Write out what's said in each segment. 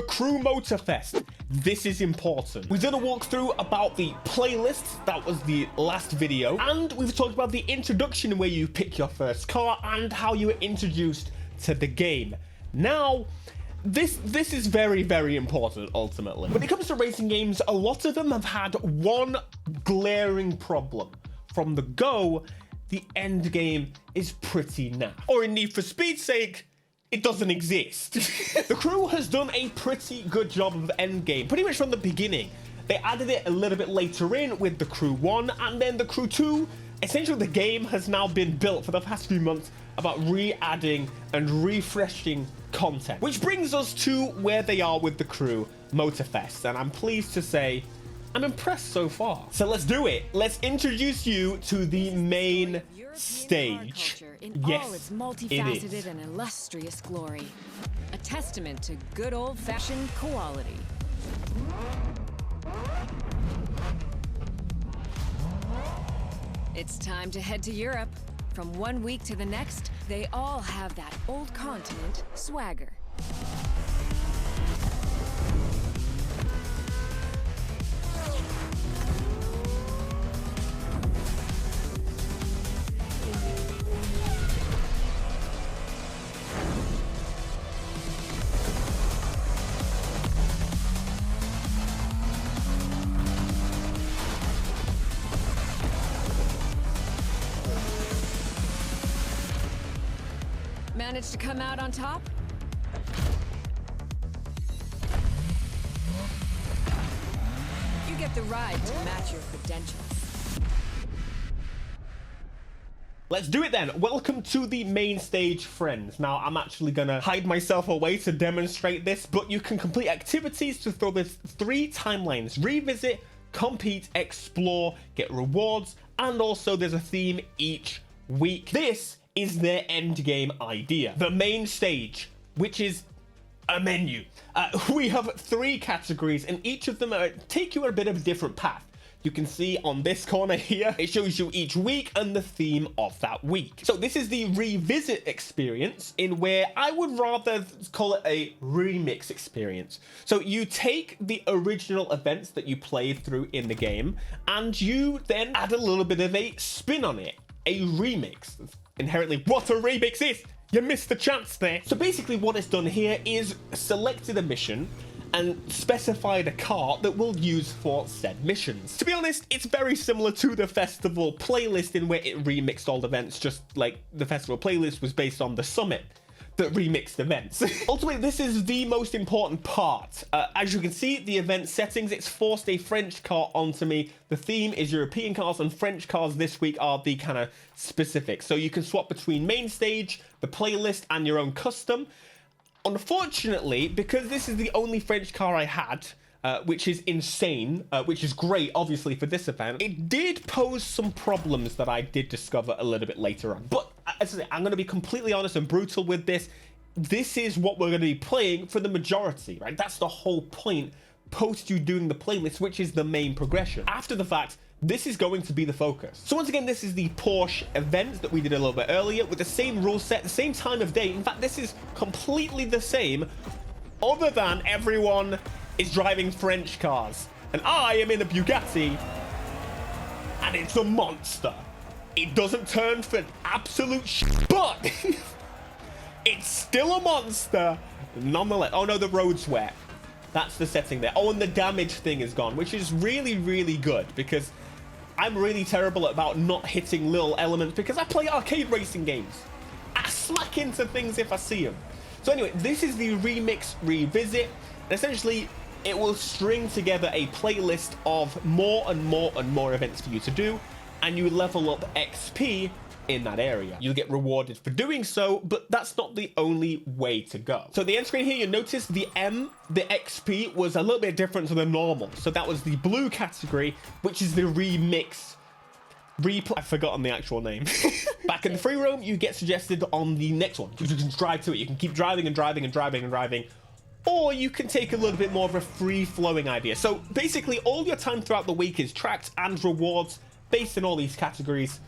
the Crew Motorfest. This is important. We did a walkthrough about the playlists. That was the last video. And we've talked about the introduction where you pick your first car and how you were introduced to the game. Now, this is very, very important ultimately. When it comes to racing games, a lot of them have had one glaring problem. From the go, the end game is pretty naff. Or in Need for Speed's sake, it doesn't exist. The Crew has done a pretty good job of end game, pretty much from the beginning. They added it a little bit later in with the Crew 1 and then the Crew 2. Essentially, the game has now been built for the past few months about re-adding and refreshing content. Which brings us to where they are with the Crew Motorfest. And I'm pleased to say, I'm impressed so far. So let's do it. Let's introduce you to the main stage. Yes, all its multifaceted and illustrious glory. A testament to good old-fashioned quality. It's time to head to Europe. From one week to the next, they all have that old continent swagger. Managed to come out on top? You get the ride to match your credentials. Let's do it then. Welcome to the main stage, friends. Now, I'm actually gonna hide myself away to demonstrate this, but you can complete activities to throw this 3 timelines: revisit, compete, explore, get rewards, and also there's a theme each week. This is their end game idea. The main stage, which is a menu. We have 3 categories, and each of them take you a bit of a different path. You can see on this corner here, it shows you each week and the theme of that week. So this is the revisit experience, in where I would rather call it a remix experience. So you take the original events that you played through in the game, and you then add a little bit of a spin on it, a remix. Inherently what a remix is. You missed the chance there. So basically what it's done here is selected a mission and specified a car that we'll use for said missions. To be honest, it's very similar to the festival playlist in where it remixed all the events, just like the festival playlist was based on the summit that remixed events. Ultimately, this is the most important part. As you can see, the event settings, it's forced a French car onto me. The theme is European cars, and French cars this week are the kind of specific. So you can swap between main stage, the playlist, and your own custom. Unfortunately, because this is the only French car I had, which is insane, which is great, obviously, for this event, it did pose some problems that I did discover a little bit later on. But as I say, I'm going to be completely honest and brutal with this. This is what we're going to be playing for the majority, right? That's the whole point post you doing the playlist, which is the main progression. After the fact, this is going to be the focus. So once again, this is the Porsche event that we did a little bit earlier with the same rule set, the same time of day. In fact, this is completely the same, other than everyone is driving French cars. And I am in a Bugatti, and it's a monster. It doesn't turn for absolute shit, but it's still a monster nonetheless. Oh no, the road's wet. That's the setting there. Oh, and the damage thing is gone, which is really, really good, because I'm really terrible about not hitting little elements because I play arcade racing games. I smack into things if I see them. So anyway, this is the remix revisit. And essentially, it will string together a playlist of more and more and more events for you to do, and you level up XP in that area. You'll get rewarded for doing so, but that's not the only way to go. So the end screen here, you notice the XP was a little bit different to the normal. So that was the blue category, which is the remix. I've forgotten the actual name. Back in the free roam, you get suggested on the next one. You can drive to it. You can keep driving and driving and driving and driving. Or you can take a little bit more of a free-flowing idea. So basically, all your time throughout the week is tracked and rewards based on all these categories.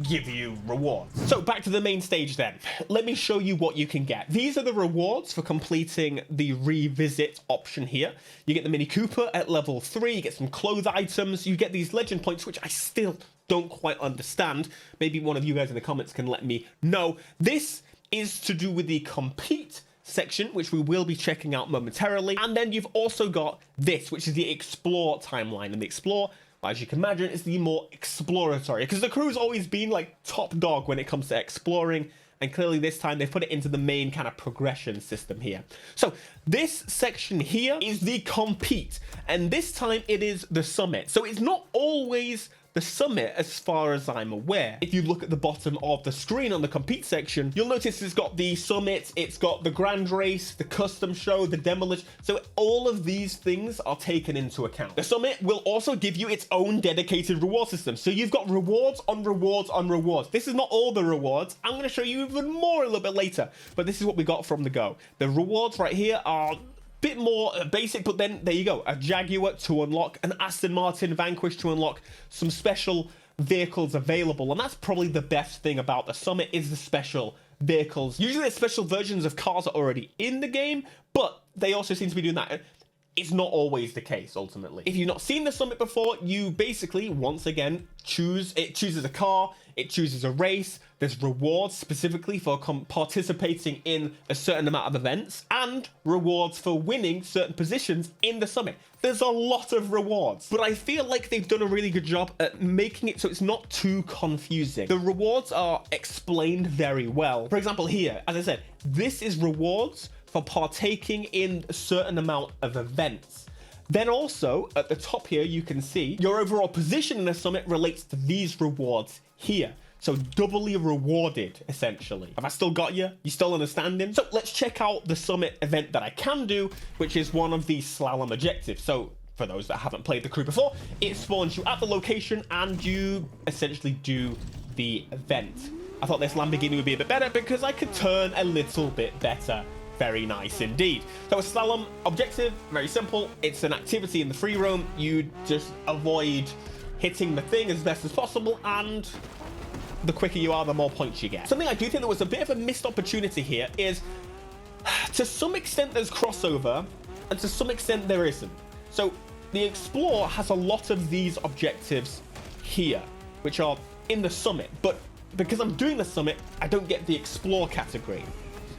give you rewards. So back to the main stage then. Let me show you what you can get. These are the rewards for completing the revisit option here. You get the Mini Cooper at level 3, you get some clothes items, you get these legend points, which I still don't quite understand. Maybe one of you guys in the comments can let me know. This is to do with the compete section, which we will be checking out momentarily. And then you've also got this, which is the explore timeline. And the explore, as you can imagine, is the more exploratory, because the crew's always been like top dog when it comes to exploring. And clearly this time they've put it into the main kind of progression system here. So this section here is the compete. And this time it is the summit. So it's not always the summit as far as I'm aware. If you look at the bottom of the screen on the compete section, you'll notice it's got the summit, it's got the grand race, the custom show, the demolition. So all of these things are taken into account. The summit will also give you its own dedicated reward system. So you've got rewards on rewards on rewards. This is not all the rewards. I'm going to show you even more a little bit later, but this is what we got from the go. The rewards right here are bit more basic, but then there you go, a Jaguar to unlock, an Aston Martin Vanquish to unlock, some special vehicles available. And that's probably the best thing about the summit, is the special vehicles. Usually the special versions of cars are already in the game, but they also seem to be doing that. It's not always the case, ultimately. If you've not seen the summit before, you basically, once again, chooses a car, it chooses a race, there's rewards specifically for participating in a certain amount of events, and rewards for winning certain positions in the summit. There's a lot of rewards, but I feel like they've done a really good job at making it so it's not too confusing. The rewards are explained very well. For example, here, as I said, this is rewards for partaking in a certain amount of events. Then also, at the top here, you can see your overall position in the summit relates to these rewards here. So doubly rewarded, essentially. Have I still got you? You still understanding? So let's check out the summit event that I can do, which is one of these slalom objectives. So for those that haven't played the crew before, it spawns you at the location and you essentially do the event. I thought this Lamborghini would be a bit better because I could turn a little bit better. Very nice indeed. So a slalom objective, very simple. It's an activity in the free roam. You just avoid hitting the thing as best as possible, and the quicker you are, the more points you get. Something I do think there was a bit of a missed opportunity here is, to some extent there's crossover, and to some extent there isn't. So the Explore has a lot of these objectives here, which are in the summit, but because I'm doing the summit, I don't get the Explore category.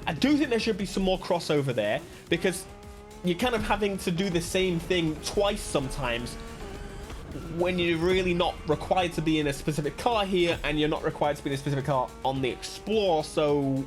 I do think there should be some more crossover there, because you're kind of having to do the same thing twice sometimes when you're really not required to be in a specific car here, and you're not required to be in a specific car on the Explore, so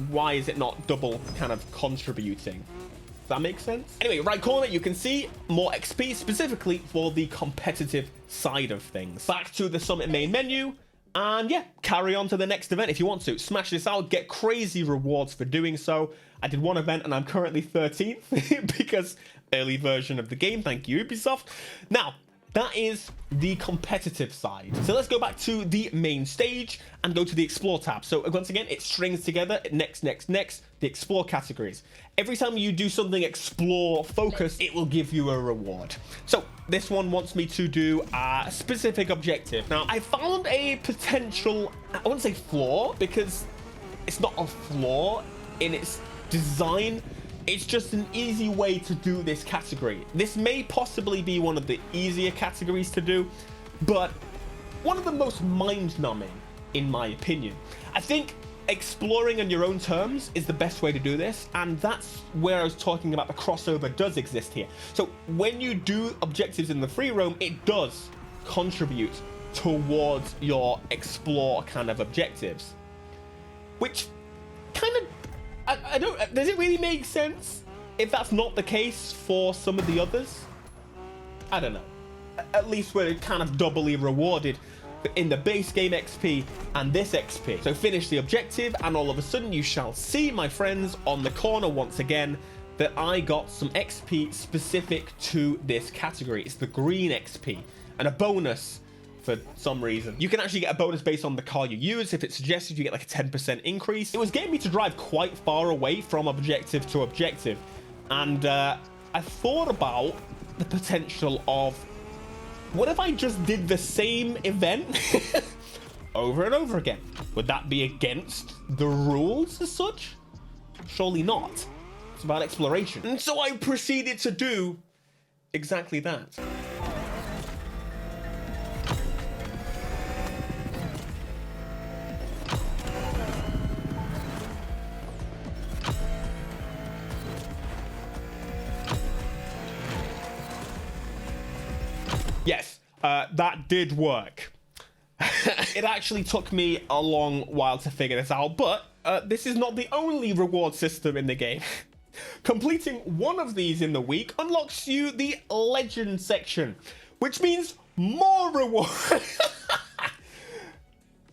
why is it not double kind of contributing? Does that make sense? Anyway, right corner, you can see more XP specifically for the competitive side of things. Back to the summit main menu. And yeah, carry on to the next event if you want to. Smash this out, get crazy rewards for doing so. I did one event and I'm currently 13th because early version of the game. Thank you, Ubisoft. Now, that is the competitive side. So let's go back to the main stage and go to the Explore tab. So once again, it strings together next, the Explore categories. Every time you do something Explore focused, it will give you a reward. So this one wants me to do a specific objective. Now, I found a potential, I wouldn't say flaw, because it's not a flaw in its design. It's just an easy way to do this category. This may possibly be one of the easier categories to do, but one of the most mind-numbing, in my opinion. I think exploring on your own terms is the best way to do this, and that's where I was talking about the crossover does exist here. So when you do objectives in the free roam, it does contribute towards your Explore kind of objectives, which kind of, I don't, does it really make sense if that's not the case for some of the others? I don't know. At least we're kind of doubly rewarded in the base game XP and this XP. So finish the objective and all of a sudden you shall see, my friends, on the corner once again, that I got some XP specific to this category. It's the green XP and a bonus for some reason. You can actually get a bonus based on the car you use. If it's suggested, you get like a 10% increase. It was getting me to drive quite far away from objective to objective. And I thought about the potential of, what if I just did the same event, over and over again. Would that be against the rules as such? Surely not. It's about exploration. And so I proceeded to do exactly that. Yes, that did work. It actually took me a long while to figure this out, but this is not the only reward system in the game. Completing one of these in the week unlocks you the legend section, which means more rewards.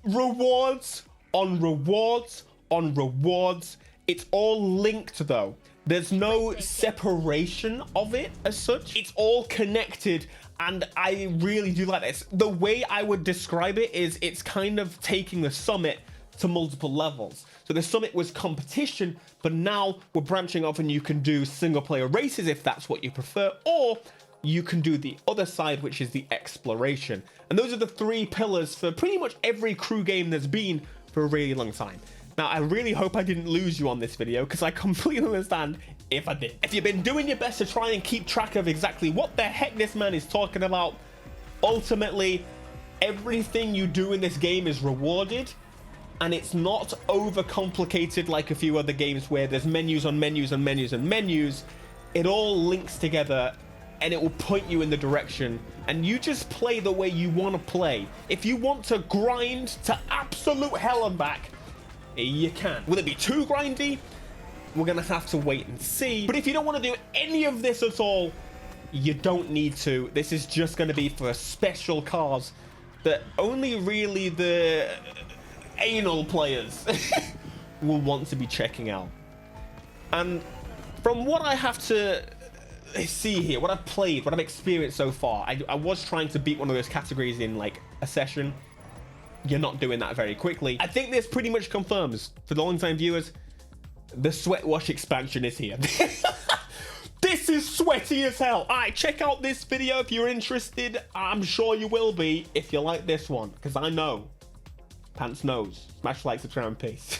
Rewards on rewards on rewards. It's all linked though. There's no separation of it as such. It's all connected, and I really do like this. The way I would describe it is it's kind of taking the summit to multiple levels. So the summit was competition, but now we're branching off and you can do single player races if that's what you prefer, or you can do the other side, which is the exploration. And those are the three pillars for pretty much every crew game there's been for a really long time. Now, I really hope I didn't lose you on this video, because I completely understand if I did. If you've been doing your best to try and keep track of exactly what the heck this man is talking about, ultimately, everything you do in this game is rewarded, and it's not overcomplicated like a few other games where there's menus on menus and menus and menus. It all links together, and it will point you in the direction, and you just play the way you want to play. If you want to grind to absolute hell and back, you can. Will it be too grindy? We're gonna have to wait and see. But if you don't want to do any of this at all, you don't need to. This is just going to be for special cars that only really the anal players will want to be checking out. And from what I have to see here, what I've played, what I've experienced so far, I was trying to beat one of those categories in like a session. You're not doing that very quickly. I think this pretty much confirms for the long-time viewers, the Sweat Wash expansion is here. This is sweaty as hell. All right, check out this video if you're interested. I'm sure you will be if you like this one, because I know. Pants knows. Smash like, subscribe, and peace.